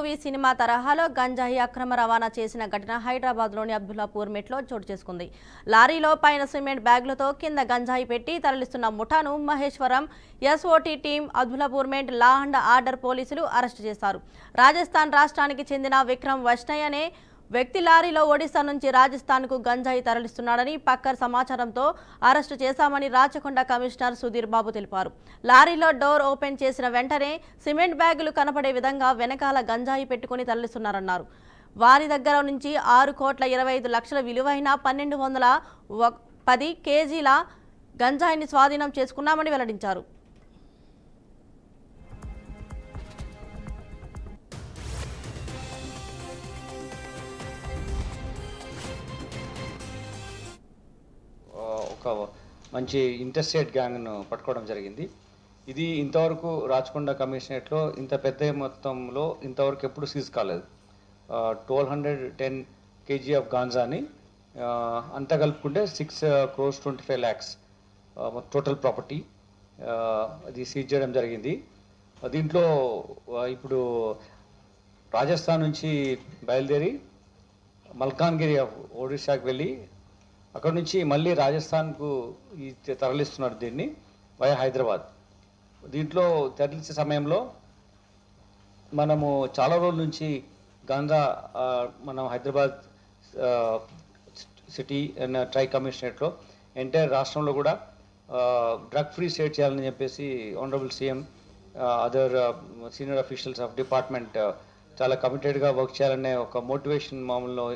Movie cinema తరహాలో గంజాయి అక్రమ రవాణా చేసిన ఘటన హైదరాబాద్లోని అబ్దుల్లాపూర్ మెట్లో చోటు చేసుకుంది. లారీలో పైన సిమెంట్ బ్యాగులతో కింద గంజాయి పెట్టి తరలిస్తున్న ముఠాను Maheshwaram SOT team Abdullapurmet law and order పోలీసులు అరెస్టు చేశారు. రాజస్థాన్ రాష్ట్రానికి చెందిన విక్రమ్ వైష్ణయ్ అనే వ్యక్తి లారీలో ఒడిశా నుంచి రాజస్థాన్కు గంజాయి తరలిస్తున్నాడని పక్కర్ సమాచారంతో అరెస్టు చేశామని రాచకొండ కమిషనర్ సుధీర్ బాబు తెలిపారు. లారీలో డోర్ ఓపెన్ చేసిన వెంటనే సిమెంట్ బ్యాగులు కనపడే విధంగా వెనకాల గంజాయి పెట్టుకుని తరలిస్తున్నారన్నారు. వారి దగ్గర నుంచి 6,25,00,000 విలువైన 1,210 కేజీల గంజాయిని స్వాధీనం చేసుకున్నామని వెల్లడించారు. ఒక మంచి ఇంటర్స్టేట్ గ్యాంగ్ను పట్టుకోవడం జరిగింది. ఇది ఇంతవరకు రాచకొండ కమిషనరేట్లో ఇంత పెద్ద మొత్తంలో ఇంతవరకు ఎప్పుడు సీజ్ కాలేదు. 1210 kg ఆఫ్ గాంజాని అంతా కలుపుకుంటే 6,25,00,000 టోటల్ ప్రాపర్టీ అది సీజ్ చేయడం జరిగింది. దీంట్లో ఇప్పుడు రాజస్థాన్ నుంచి బయలుదేరి మల్కాన్గిరి ఒడిశాకి వెళ్ళి అక్కడ నుంచి మళ్ళీ రాజస్థాన్కు తరలిస్తున్నారు దీన్ని వయా హైదరాబాద్. దీంట్లో తరలించే సమయంలో మనము చాలా రోజుల నుంచి గాంజా మనం హైదరాబాద్ సిటీ అండ్ ట్రై కమిషనరేట్లో ఎంటైర్ రాష్ట్రంలో కూడా డ్రగ్ ఫ్రీ స్టేట్ చేయాలని చెప్పేసి honourable CM other senior officials of department చాలా కమిటెడ్గా వర్క్ చేయాలనే ఒక మోటివేషన్ మామూలులో